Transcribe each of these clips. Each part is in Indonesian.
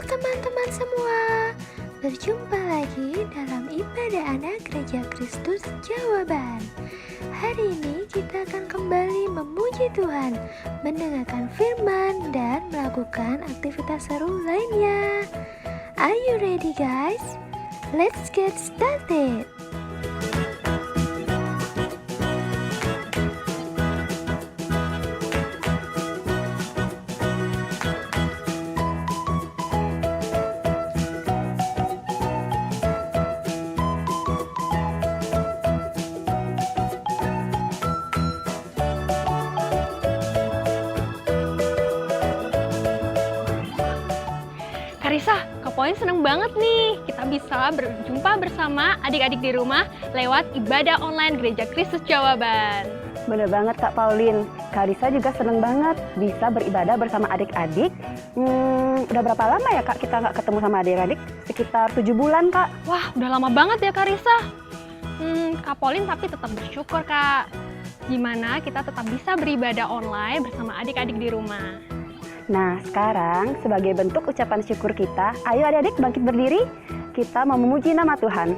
teman-teman semua, berjumpa lagi dalam ibadah anak Gereja Kristus Jawaban. Hari ini kita akan kembali memuji Tuhan, mendengarkan firman dan melakukan aktivitas seru lainnya. Are you ready guys? Let's get started. Karissa, Kak Pauline seneng banget nih kita bisa berjumpa bersama adik-adik di rumah lewat ibadah online Gereja Kristus Jawaban. Bener banget Kak Pauline, Karissa juga seneng banget bisa beribadah bersama adik-adik. Udah berapa lama ya Kak kita nggak ketemu sama adik-adik? Sekitar 7 bulan Kak. Wah, udah lama banget ya Karissa. Kak Pauline tapi tetap bersyukur Kak. Gimana kita tetap bisa beribadah online bersama adik-adik di rumah. Nah sekarang sebagai bentuk ucapan syukur kita, ayo adik-adik bangkit berdiri, kita mau memuji nama Tuhan.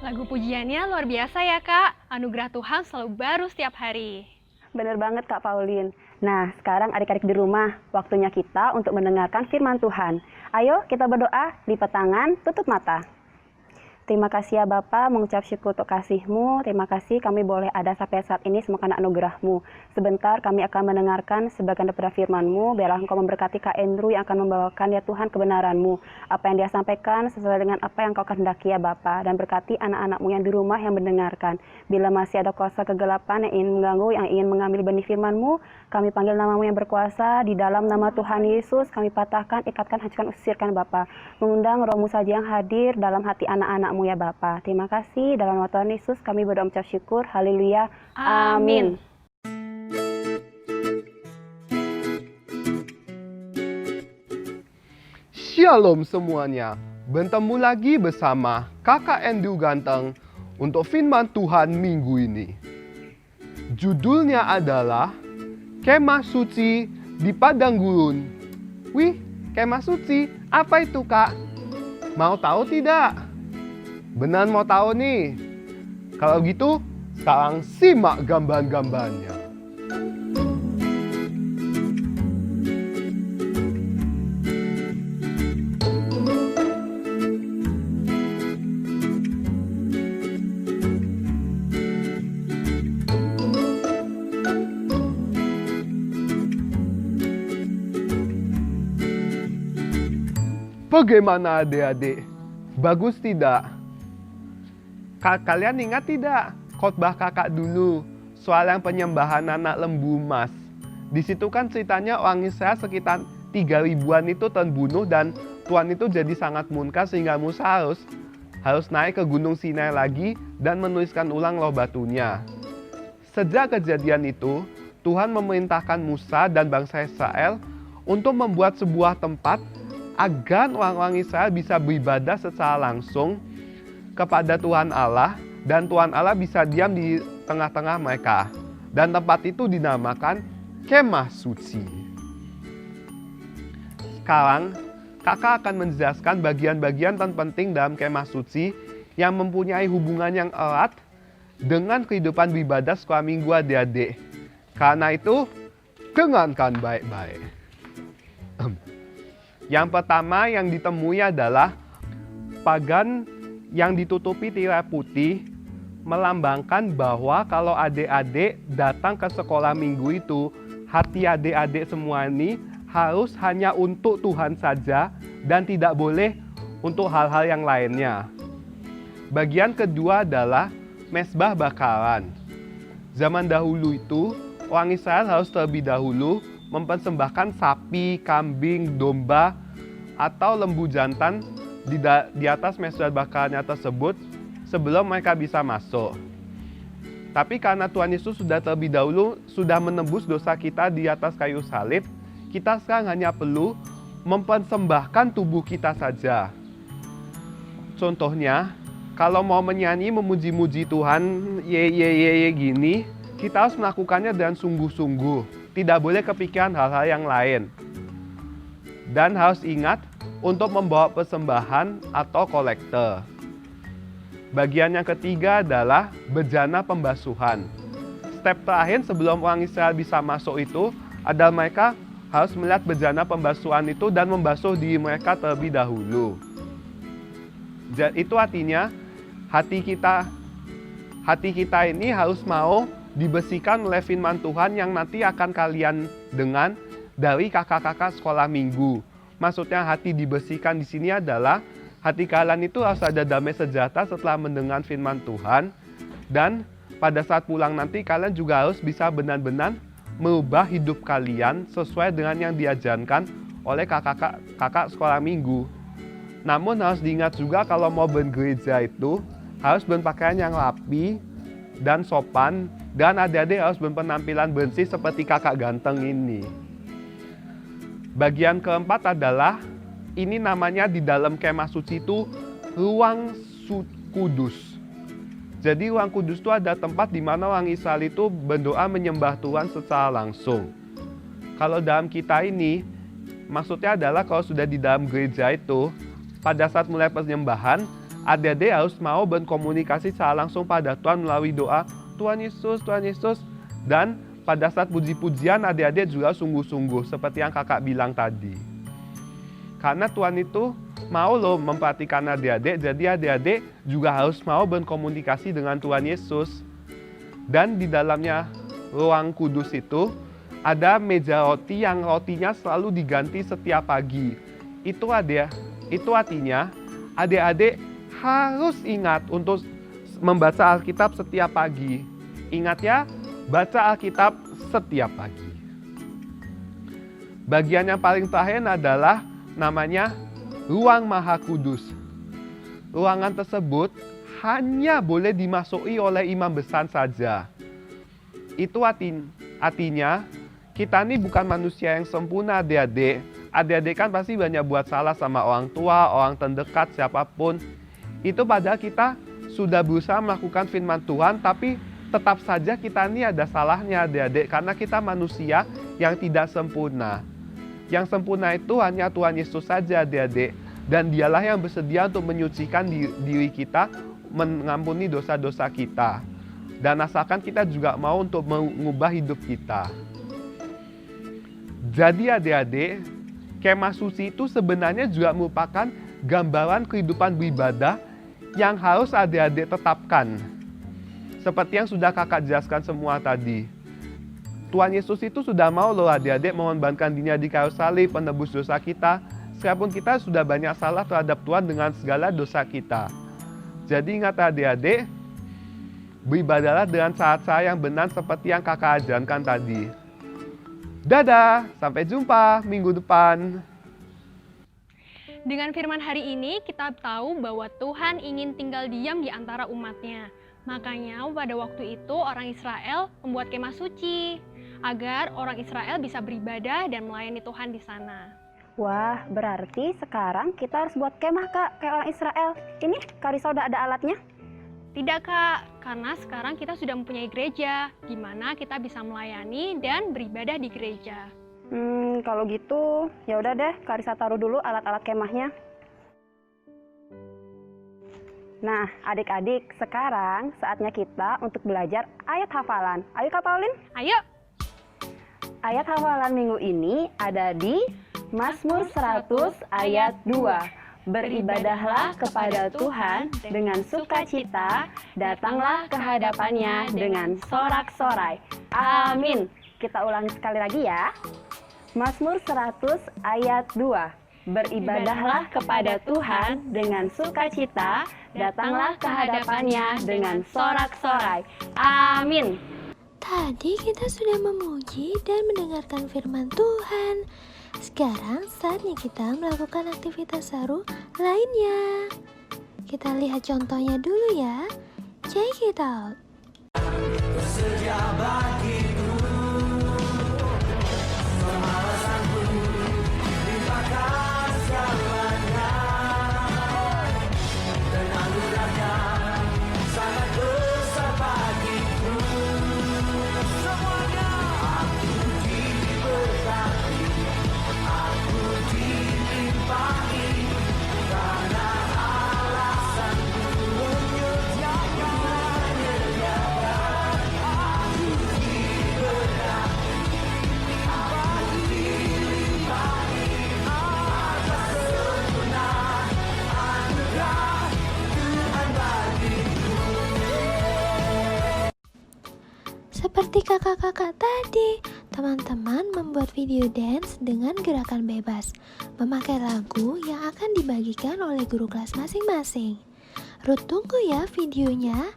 Lagu pujiannya luar biasa ya Kak, anugerah Tuhan selalu baru setiap hari. Bener banget Kak Pauline. Nah, sekarang adik-adik di rumah, waktunya kita untuk mendengarkan firman Tuhan. Ayo kita berdoa, lipat tangan, tutup mata. Terima kasih ya Bapa, mengucap syukur untuk kasih-Mu. Terima kasih kami boleh ada sampai saat ini semua karena anugerah-Mu. Sebentar kami akan mendengarkan sebagian daripada firman-Mu. Biarlah Engkau memberkati Kak Andrew yang akan membawakan ya Tuhan kebenaran-Mu. Apa yang dia sampaikan sesuai dengan apa yang Kau kehendaki ya Bapa. Dan berkati anak-anak-Mu yang di rumah yang mendengarkan. Bila masih ada kuasa kegelapan yang ingin mengganggu, yang ingin mengambil benih firman-Mu, kami panggil nama-Mu yang berkuasa. Di dalam nama Tuhan Yesus kami patahkan, ikatkan, hancurkan, usirkan Bapa. Mengundang Roh-Mu saja yang hadir dalam hati anak-anak-Mu ya Bapa. Terima kasih. Dalam nama Tuhan Yesus kami berdoa mengucap syukur. Haleluya. Amin. Shalom semuanya. Bertemu lagi bersama Kakak Andrew Ganteng untuk firman Tuhan minggu ini. Judulnya adalah Kemah Suci di Padang Gurun. Wih, kemah suci, apa itu Kak? Mau tahu tidak? Benar mau tahu nih? Kalau gitu, sekarang simak gambar-gambarnya. Bagaimana adik-adik? Bagus tidak? Kalian ingat tidak khotbah kakak dulu soal yang penyembahan anak lembu emas? Di situ kan ceritanya orang Israel sekitar 3.000-an itu terbunuh dan Tuhan itu jadi sangat murka sehingga Musa harus naik ke Gunung Sinai lagi dan menuliskan ulang loh batunya. Sejak kejadian itu, Tuhan memerintahkan Musa dan bangsa Israel untuk membuat sebuah tempat agar orang-orang Israel bisa beribadah secara langsung kepada Tuhan Allah dan Tuhan Allah bisa diam di tengah-tengah mereka. Dan tempat itu dinamakan Kemah Suci. Sekarang kakak akan menjelaskan bagian-bagian terpenting dalam Kemah Suci yang mempunyai hubungan yang erat dengan kehidupan beribadah sekolah minggu adik-adik. Karena itu, dengarkan baik-baik. Yang pertama yang ditemui adalah pagan yang ditutupi tirai putih melambangkan bahwa kalau adik-adik datang ke sekolah minggu itu, hati adik-adik semua ini harus hanya untuk Tuhan saja dan tidak boleh untuk hal-hal yang lainnya. Bagian kedua adalah mezbah bakaran. Zaman dahulu itu, orang Israel harus terlebih dahulu mempersembahkan sapi, kambing, domba, atau lembu jantan di atas mezbah bakarannya tersebut sebelum mereka bisa masuk. Tapi karena Tuhan Yesus sudah terlebih dahulu sudah menembus dosa kita di atas kayu salib, kita sekarang hanya perlu mempersembahkan tubuh kita saja. Contohnya, kalau mau menyanyi memuji-muji Tuhan, ye gini, kita harus melakukannya dengan sungguh-sungguh. Tidak boleh kepikiran hal-hal yang lain. Dan harus ingat untuk membawa persembahan atau kolektor. Bagian yang ketiga adalah bejana pembasuhan. Step terakhir sebelum orang Israel bisa masuk itu adalah mereka harus melihat bejana pembasuhan itu dan membasuh diri mereka terlebih dahulu. Itu artinya hati kita ini harus mau dibersihkan oleh firman Tuhan yang nanti akan kalian dengar dari kakak-kakak sekolah minggu. Maksudnya hati dibersihkan di sini adalah hati kalian itu harus ada damai sejahtera setelah mendengar firman Tuhan. Dan pada saat pulang nanti kalian juga harus bisa benar-benar merubah hidup kalian sesuai dengan yang diajarkan oleh kakak-kakak sekolah minggu. Namun harus diingat juga kalau mau bergereja itu harus berpakaian yang rapi dan sopan. Dan adik-adik harus berpenampilan bersih seperti kakak ganteng ini. Bagian keempat adalah, ini namanya di dalam kemah suci itu ruang kudus. Jadi ruang kudus itu ada tempat di mana orang Israel itu berdoa menyembah Tuhan secara langsung. Kalau dalam kita ini, maksudnya adalah kalau sudah di dalam gereja itu, pada saat mulai penyembahan, adik-adik harus mau berkomunikasi secara langsung pada Tuhan melalui doa, Tuhan Yesus, Tuhan Yesus. Dan pada saat puji-pujian, adik-adik juga sungguh-sungguh, seperti yang kakak bilang tadi. Karena Tuhan itu mau loh memperhatikan adik-adik, jadi adik-adik juga harus mau berkomunikasi dengan Tuhan Yesus. Dan di dalamnya ruang kudus itu, ada meja roti yang rotinya selalu diganti setiap pagi. Itu artinya adik-adik harus ingat untuk membaca Alkitab setiap pagi. Ingat ya, baca Alkitab setiap pagi. Bagian yang paling terakhir adalah namanya ruang Maha Kudus. Ruangan tersebut hanya boleh dimasuki oleh imam besar saja. Itu artinya kita ini bukan manusia yang sempurna, adik-adik. Adik-adik kan pasti banyak buat salah sama orang tua, orang terdekat, siapapun. Itu padahal kita sudah berusaha melakukan firman Tuhan, tapi tetap saja kita ini ada salahnya, adik-adik. Karena kita manusia yang tidak sempurna. Yang sempurna itu hanya Tuhan Yesus saja, adik-adik. Dan dialah yang bersedia untuk menyucikan diri kita, mengampuni dosa-dosa kita. Dan asalkan kita juga mau untuk mengubah hidup kita. Jadi adik-adik, kemah suci itu sebenarnya juga merupakan gambaran kehidupan beribadah yang harus adik-adik tetapkan. Seperti yang sudah kakak jelaskan semua tadi. Tuhan Yesus itu sudah mau loh adik-adik mengorbankan dirinya di kayu salib, penebus dosa kita. Sekalipun kita sudah banyak salah terhadap Tuhan dengan segala dosa kita. Jadi ingat adik-adik, beribadahlah dengan cara-cara yang benar seperti yang kakak ajarkan tadi. Dadah, sampai jumpa minggu depan. Dengan firman hari ini, kita tahu bahwa Tuhan ingin tinggal diam di antara umatnya. Makanya pada waktu itu orang Israel membuat kemah suci, agar orang Israel bisa beribadah dan melayani Tuhan di sana. Wah, berarti sekarang kita harus buat kemah, Kak, kayak orang Israel. Ini Kak Risa udah ada alatnya? Tidak, Kak, karena sekarang kita sudah mempunyai gereja, di mana kita bisa melayani dan beribadah di gereja. Kalau gitu, ya udah deh, Kak Risa taruh dulu alat-alat kemahnya. Nah, adik-adik, sekarang saatnya kita untuk belajar ayat hafalan. Ayo Kak Pauline. Ayo! Ayat hafalan minggu ini ada di Mazmur 100 ayat 2. Beribadahlah kepada Tuhan dengan sukacita, datanglah ke hadapannya dengan sorak-sorai. Amin. Kita ulangi sekali lagi ya. Mazmur 100 ayat 2. Beribadahlah kepada Tuhan dengan sukacita, datanglah ke hadapannya dengan sorak-sorai. Amin. Tadi kita sudah memuji dan mendengarkan firman Tuhan. Sekarang saatnya kita melakukan aktivitas seru lainnya. Kita lihat contohnya dulu ya. Check it out. Bersedia bagiku pemalasanku, limpahkan segalanya, dan anugerahnya sangat besar bagiku. Semuanya aku diberkati, aku dilimpahi, karena alasanku menyediakannya. Aku diberkati, aku dilimpahi, atas sempurna anugerah Tuhan bagiku. Seperti kakak-kakak tadi, teman-teman membuat video dance dengan gerakan bebas, memakai lagu yang akan dibagikan oleh guru kelas masing-masing. Ruth tunggu ya videonya.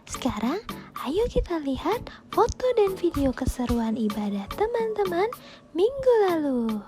Sekarang, ayo kita lihat foto dan video keseruan ibadah teman-teman minggu lalu.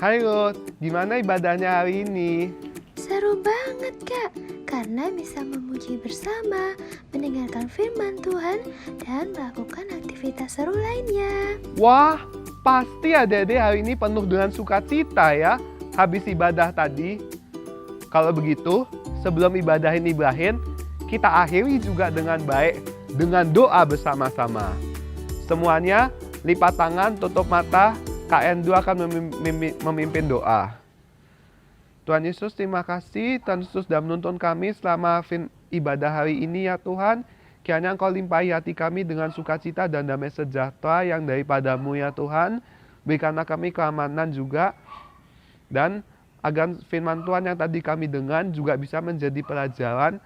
Hai Ruth, gimana ibadahnya hari ini? Seru banget Kak, karena bisa memuji bersama, mendengarkan firman Tuhan, dan melakukan aktivitas seru lainnya. Wah, pasti adik-adik hari ini penuh dengan sukacita ya, habis ibadah tadi. Kalau begitu, sebelum ibadah ini berakhir, kita akhiri juga dengan baik, dengan doa bersama-sama. Semuanya, lipat tangan, tutup mata, KN2 akan memimpin doa. Tuhan Yesus, terima kasih. Tuhan Yesus sudah menuntun kami selama ibadah hari ini ya Tuhan. Kiranya Engkau limpahi hati kami dengan sukacita dan damai sejahtera yang daripadamu ya Tuhan. Berikanlah kami keamanan juga. Dan agar firman Tuhan yang tadi kami dengar juga bisa menjadi pelajaran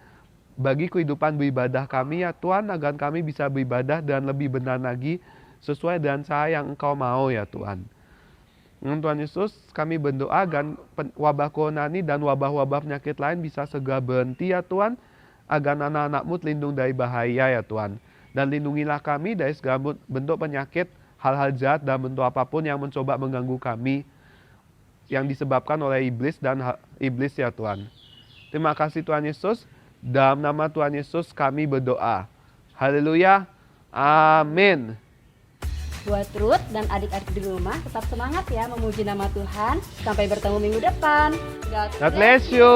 bagi kehidupan beribadah kami ya Tuhan. Agar kami bisa beribadah dan lebih benar lagi sesuai dengan cara yang Engkau mau ya Tuhan. Tuhan Yesus, kami berdoa agar wabah corona ini dan wabah-wabah penyakit lain bisa segera berhenti ya Tuhan. Agar anak-anak-Mu terlindung dari bahaya ya Tuhan. Dan lindungilah kami dari segala bentuk penyakit, hal-hal jahat dan bentuk apapun yang mencoba mengganggu kami. Yang disebabkan oleh iblis dan iblis ya Tuhan. Terima kasih Tuhan Yesus. Dalam nama Tuhan Yesus kami berdoa. Haleluya. Amin. Buat Ruth dan adik-adik di rumah, tetap semangat ya memuji nama Tuhan. Sampai bertemu minggu depan. God bless you.